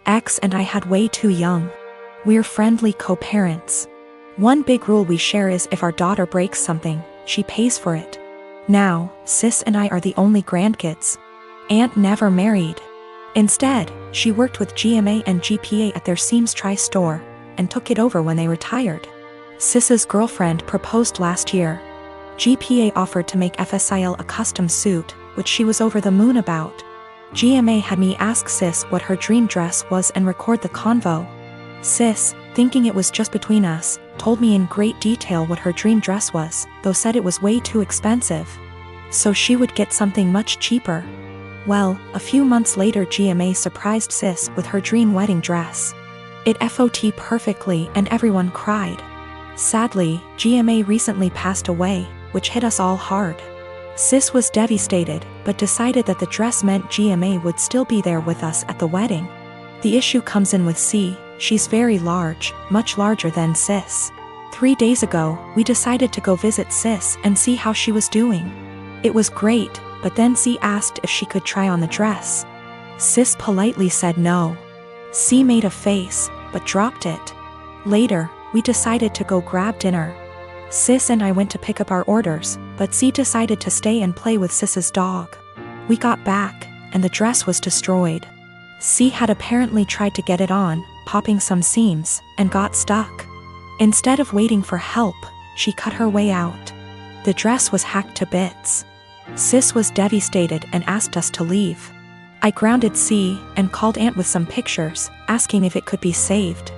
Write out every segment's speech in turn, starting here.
Ex and I had way too young. We're friendly co-parents. One big rule we share is if our daughter breaks something, she pays for it. Now, sis and I are the only grandkids. Aunt never married. Instead, she worked with GMA and GPA at their Seams Tri-store, and took it over when they retired. Sis's girlfriend proposed last year. GPA offered to make FSIL a custom suit, which she was over the moon about. GMA had me ask Sis what her dream dress was and record the convo. Sis, thinking it was just between us, told me in great detail what her dream dress was, though said it was way too expensive. So she would get something much cheaper. Well, a few months later GMA surprised Sis with her dream wedding dress. It FOT perfectly and everyone cried. Sadly, GMA recently passed away, which hit us all hard. Sis was devastated, but decided that the dress meant GMA would still be there with us at the wedding. The issue comes in with C. She's very large, much larger than Sis. 3 days ago, we decided to go visit Sis and see how she was doing. It was great, but then C asked if she could try on the dress. Sis politely said no. C made a face, but dropped it. Later, we decided to go grab dinner. Sis and I went to pick up our orders, but C decided to stay and play with Sis's dog. We got back, and the dress was destroyed. C had apparently tried to get it on, popping some seams, and got stuck. Instead of waiting for help, she cut her way out. The dress was hacked to bits. Sis was devastated and asked us to leave. I grounded C and called Aunt with some pictures, asking if it could be saved.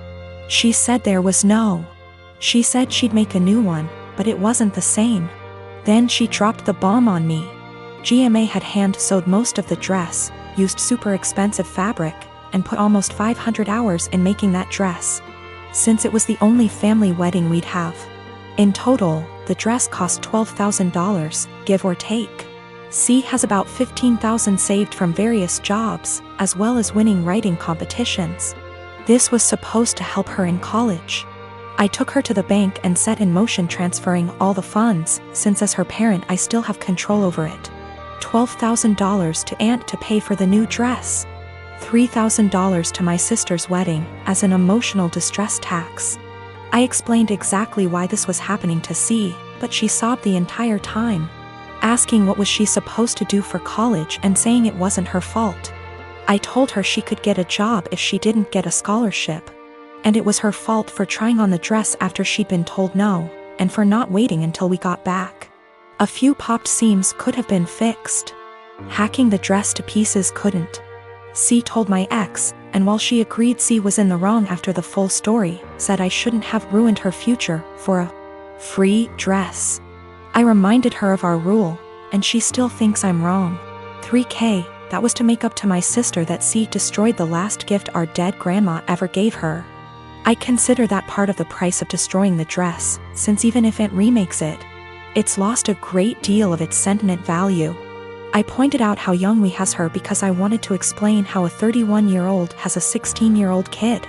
She said there was no. She said she'd make a new one, but it wasn't the same. Then she dropped the bomb on me. GMA had hand-sewed most of the dress, used super expensive fabric, and put almost 500 hours in making that dress. Since it was the only family wedding we'd have. In total, the dress cost $12,000, give or take. C has about $15,000 saved from various jobs, as well as winning writing competitions. This was supposed to help her in college. I took her to the bank and set in motion transferring all the funds, since as her parent I still have control over it. $12,000 to Aunt to pay for the new dress. $3,000 to my sister's wedding, as an emotional distress tax. I explained exactly why this was happening to C, but she sobbed the entire time, asking what was she supposed to do for college and saying it wasn't her fault. I told her she could get a job if she didn't get a scholarship. And it was her fault for trying on the dress after she'd been told no, and for not waiting until we got back. A few popped seams could have been fixed. Hacking the dress to pieces couldn't. C told my ex, and while she agreed C was in the wrong after the full story, said I shouldn't have ruined her future for a free dress. I reminded her of our rule, and she still thinks I'm wrong. $3,000, that was to make up to my sister that C destroyed the last gift our dead grandma ever gave her. I consider that part of the price of destroying the dress, since even if Aunt remakes it, it's lost a great deal of its sentiment value. I pointed out how young we has her because I wanted to explain how a 31-year-old has a 16-year-old kid.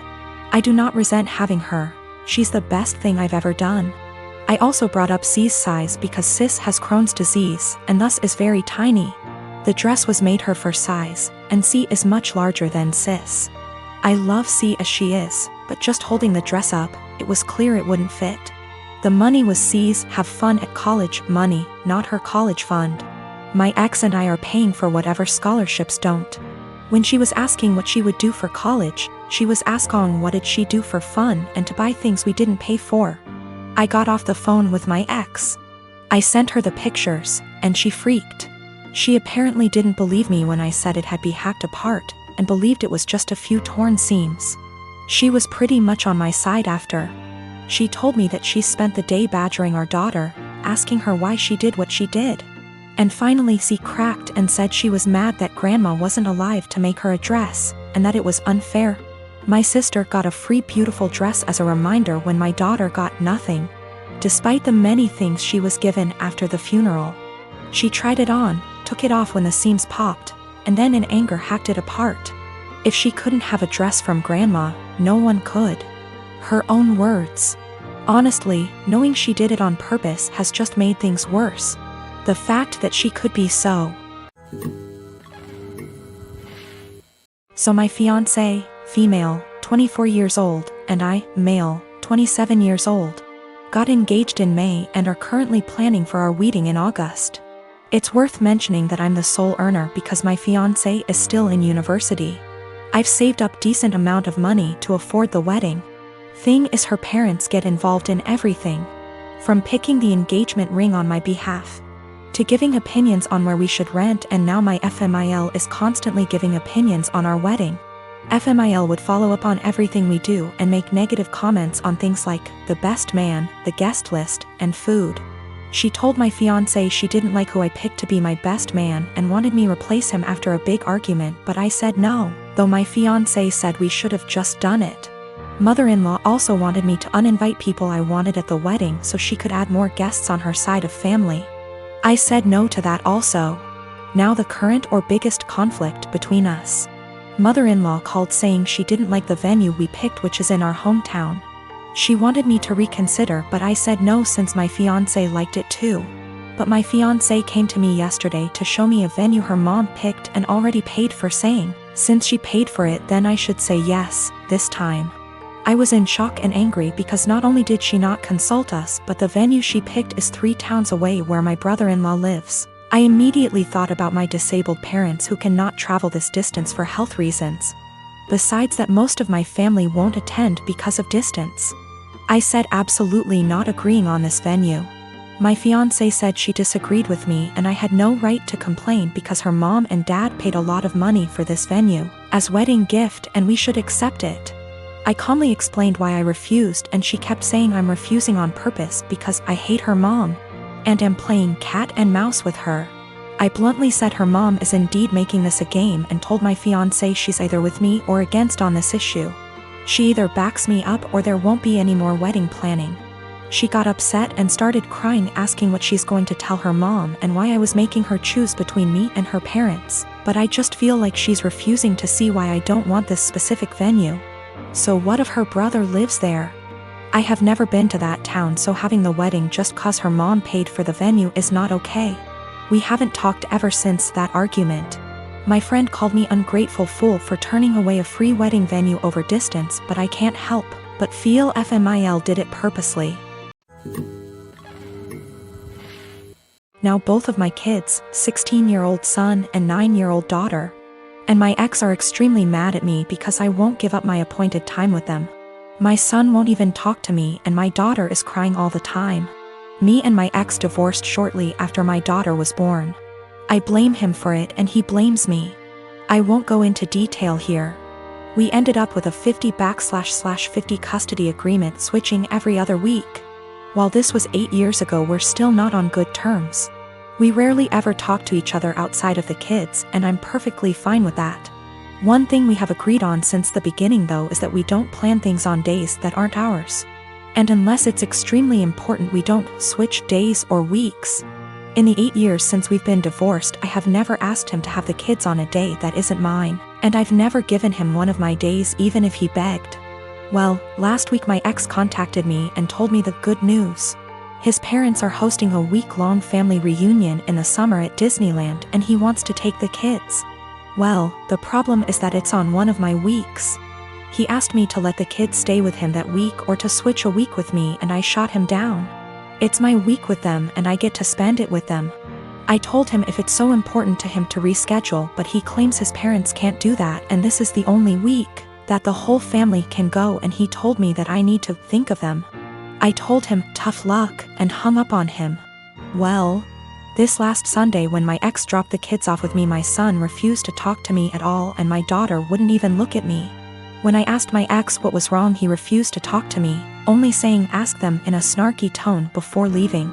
I do not resent having her, she's the best thing I've ever done. I also brought up C's size because Sis has Crohn's disease and thus is very tiny. The dress was made her for size, and C is much larger than Sis. I love C as she is, but just holding the dress up, it was clear it wouldn't fit. The money was C's have fun at college money, not her college fund. My ex and I are paying for whatever scholarships don't. When she was asking what she would do for college, she was asking what did she do for fun and to buy things we didn't pay for. I got off the phone with my ex. I sent her the pictures, and she freaked. She apparently didn't believe me when I said it had been hacked apart, and believed it was just a few torn seams. She was pretty much on my side after. She told me that she spent the day badgering our daughter, asking her why she did what she did. And finally C cracked and said she was mad that grandma wasn't alive to make her a dress, and that it was unfair. My sister got a free beautiful dress as a reminder when my daughter got nothing. Despite the many things she was given after the funeral. She tried it on, took it off when the seams popped, and then in anger hacked it apart. If she couldn't have a dress from grandma, no one could. Her own words. Honestly, knowing she did it on purpose has just made things worse. The fact that she could be so. So my fiancé, female, 24 years old, and I, male, 27 years old. Got engaged in May and are currently planning for our wedding in August. It's worth mentioning that I'm the sole earner because my fiancé is still in university. I've saved up decent amount of money to afford the wedding. Thing is, her parents get involved in everything, from picking the engagement ring on my behalf, to giving opinions on where we should rent, and now my FMIL is constantly giving opinions on our wedding. FMIL would follow up on everything we do and make negative comments on things like the best man, the guest list, and food. She told my fiancé she didn't like who I picked to be my best man and wanted me replace him after a big argument, but I said no, though my fiancé said we should have just done it. Mother-in-law also wanted me to uninvite people I wanted at the wedding so she could add more guests on her side of family. I said no to that also. Now the current or biggest conflict between us. Mother-in-law called saying she didn't like the venue we picked, which is in our hometown. She wanted me to reconsider, but I said no since my fiancé liked it too. But my fiancé came to me yesterday to show me a venue her mom picked and already paid for, saying, since she paid for it then I should say yes, this time. I was in shock and angry because not only did she not consult us, but the venue she picked is 3 towns away where my brother-in-law lives. I immediately thought about my disabled parents who cannot travel this distance for health reasons. Besides that, most of my family won't attend because of distance. I said absolutely not, agreeing on this venue. My fiancé said she disagreed with me and I had no right to complain because her mom and dad paid a lot of money for this venue as wedding gift and we should accept it. I calmly explained why I refused, and she kept saying I'm refusing on purpose because I hate her mom and am playing cat and mouse with her. I bluntly said her mom is indeed making this a game and told my fiancé she's either with me or against on this issue. She either backs me up or there won't be any more wedding planning. She got upset and started crying, asking what she's going to tell her mom and why I was making her choose between me and her parents, but I just feel like she's refusing to see why I don't want this specific venue. So what if her brother lives there? I have never been to that town, so having the wedding just cause her mom paid for the venue is not okay. We haven't talked ever since that argument. My friend called me ungrateful fool for turning away a free wedding venue over distance, but I can't help but feel FMIL did it purposely. Now both of my kids, 16-year-old son and 9-year-old daughter, and my ex are extremely mad at me because I won't give up my appointed time with them. My son won't even talk to me and my daughter is crying all the time. Me and my ex divorced shortly after my daughter was born. I blame him for it and he blames me. I won't go into detail here. We ended up with a 50/50 custody agreement, switching every other week. While this was 8 years ago, we're still not on good terms. We rarely ever talk to each other outside of the kids, and I'm perfectly fine with that. One thing we have agreed on since the beginning though is that we don't plan things on days that aren't ours. And unless it's extremely important, we don't switch days or weeks. In the 8 years since we've been divorced, I have never asked him to have the kids on a day that isn't mine, and I've never given him one of my days even if he begged. Well, last week my ex contacted me and told me the good news. His parents are hosting a week-long family reunion in the summer at Disneyland and he wants to take the kids. Well, the problem is that it's on one of my weeks. He asked me to let the kids stay with him that week or to switch a week with me, and I shot him down. It's my week with them and I get to spend it with them. I told him if it's so important to him to reschedule, but he claims his parents can't do that and this is the only week that the whole family can go, and he told me that I need to think of them. I told him tough luck and hung up on him. Well, this last Sunday when my ex dropped the kids off with me, my son refused to talk to me at all and my daughter wouldn't even look at me. When I asked my ex what was wrong, he refused to talk to me, only saying ask them in a snarky tone before leaving.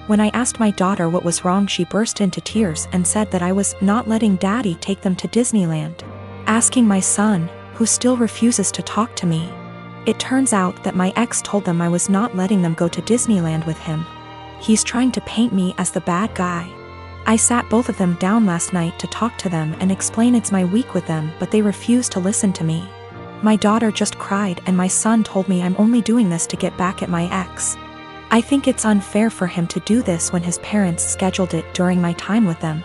When I asked my daughter what was wrong, she burst into tears and said that I was not letting daddy take them to Disneyland. Asking my son, who still refuses to talk to me. It turns out that my ex told them I was not letting them go to Disneyland with him. He's trying to paint me as the bad guy. I sat both of them down last night to talk to them and explain it's my week with them, but they refused to listen to me. My daughter just cried and my son told me I'm only doing this to get back at my ex. I think it's unfair for him to do this when his parents scheduled it during my time with them.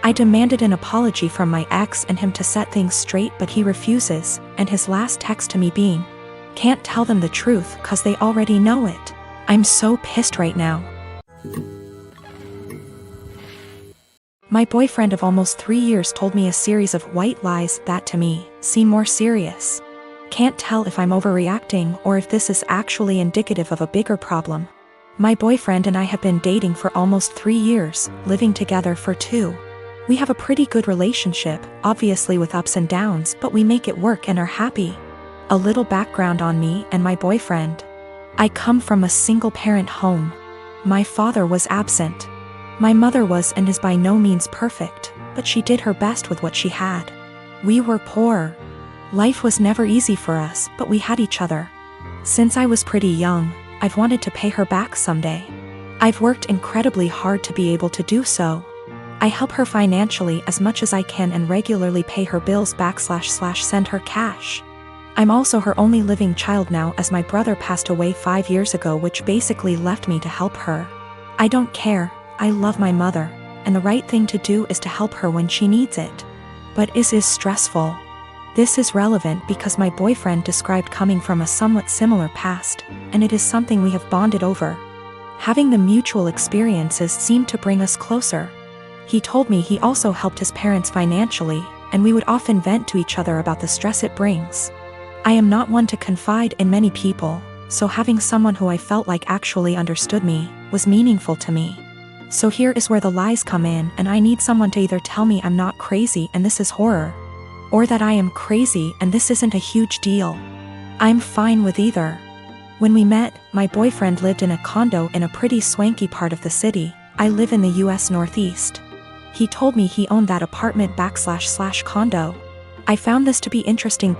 I demanded an apology from my ex and him to set things straight, but he refuses, and his last text to me being, "Can't tell them the truth 'cause they already know it." I'm so pissed right now. My boyfriend of almost 3 years told me a series of white lies that to me seem more serious. Can't tell if I'm overreacting or if this is actually indicative of a bigger problem. My boyfriend and I have been dating for almost 3 years, living together for 2. We have a pretty good relationship, obviously with ups and downs, but we make it work and are happy. A little background on me and my boyfriend. I come from a single-parent home. My father was absent. My mother was and is by no means perfect, but she did her best with what she had. We were poor. Life was never easy for us, but we had each other. Since I was pretty young, I've wanted to pay her back someday. I've worked incredibly hard to be able to do so. I help her financially as much as I can and regularly pay her bills / send her cash. I'm also her only living child now, as my brother passed away 5 years ago, which basically left me to help her. I don't care, I love my mother, and the right thing to do is to help her when she needs it. But is stressful. This is relevant because my boyfriend described coming from a somewhat similar past, and it is something we have bonded over. Having the mutual experiences seemed to bring us closer. He told me he also helped his parents financially, and we would often vent to each other about the stress it brings. I am not one to confide in many people, so having someone who I felt like actually understood me was meaningful to me. So here is where the lies come in, and I need someone to either tell me I'm not crazy and this is horror, or that I am crazy and this isn't a huge deal. I'm fine with either. When we met, my boyfriend lived in a condo in a pretty swanky part of the city. I live in the US Northeast. He told me he owned that apartment / condo. I found this to be interesting /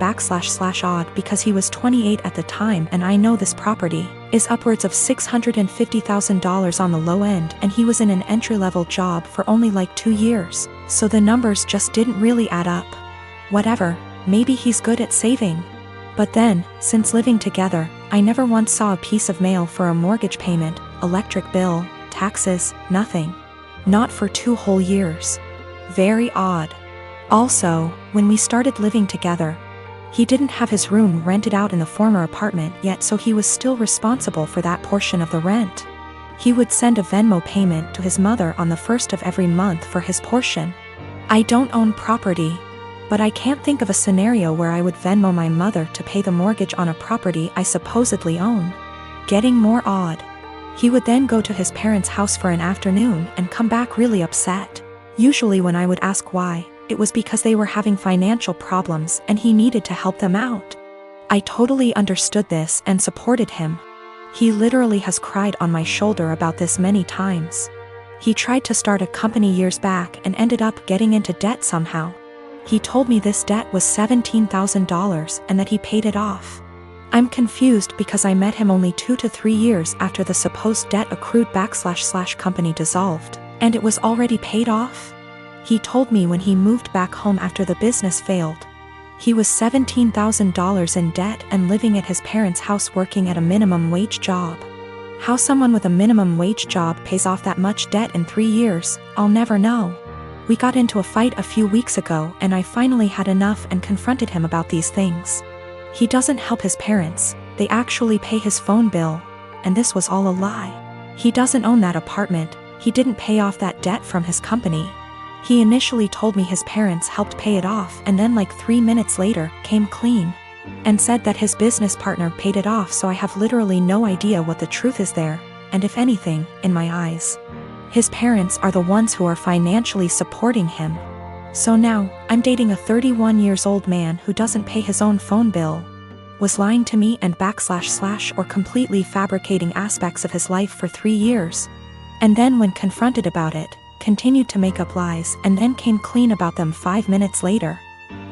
odd because he was 28 at the time, and I know this property is upwards of $650,000 on the low end, and he was in an entry-level job for only like 2 years, so the numbers just didn't really add up. Whatever, maybe he's good at saving. But then, since living together, I never once saw a piece of mail for a mortgage payment, electric bill, taxes, nothing. Not for 2 whole years. Very odd. Also, when we started living together, he didn't have his room rented out in the former apartment yet, so he was still responsible for that portion of the rent. He would send a Venmo payment to his mother on the 1st of every month for his portion. I don't own property, but I can't think of a scenario where I would Venmo my mother to pay the mortgage on a property I supposedly own. Getting more odd. He would then go to his parents' house for an afternoon and come back really upset. Usually when I would ask why, it was because they were having financial problems and he needed to help them out. I totally understood this and supported him. He literally has cried on my shoulder about this many times. He tried to start a company years back and ended up getting into debt somehow. He told me this debt was $17,000 and that he paid it off. I'm confused because I met him only 2 to 3 years after the supposed debt accrued / company dissolved, and it was already paid off. He told me when he moved back home after the business failed, he was $17,000 in debt and living at his parents' house working at a minimum wage job. How someone with a minimum wage job pays off that much debt in 3 years, I'll never know. We got into a fight a few weeks ago and I finally had enough and confronted him about these things. He doesn't help his parents, they actually pay his phone bill, and this was all a lie. He doesn't own that apartment, he didn't pay off that debt from his company. He initially told me his parents helped pay it off and then like 3 minutes later, came clean. And said that his business partner paid it off, so I have literally no idea what the truth is there, and if anything, in my eyes. His parents are the ones who are financially supporting him. So now, I'm dating a 31-year-old man who doesn't pay his own phone bill, was lying to me and / or completely fabricating aspects of his life for 3 years. And then when confronted about it, continued to make up lies and then came clean about them 5 minutes later.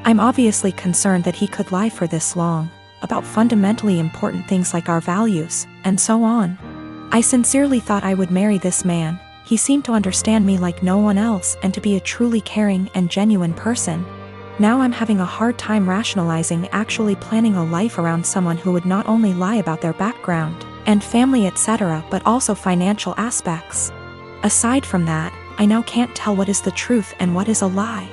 I'm obviously concerned that he could lie for this long, about fundamentally important things like our values, and so on. I sincerely thought I would marry this man. He seemed to understand me like no one else and to be a truly caring and genuine person. Now I'm having a hard time rationalizing actually planning a life around someone who would not only lie about their background and family etc., but also financial aspects. Aside from that, I now can't tell what is the truth and what is a lie.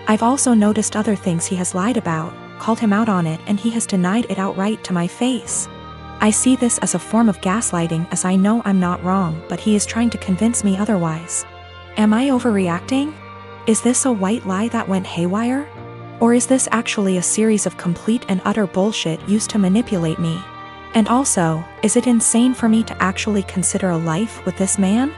I've also noticed other things he has lied about, called him out on it, and he has denied it outright to my face. I see this as a form of gaslighting, as I know I'm not wrong, but he is trying to convince me otherwise. Am I overreacting? Is this a white lie that went haywire? Or is this actually a series of complete and utter bullshit used to manipulate me? And also, is it insane for me to actually consider a life with this man?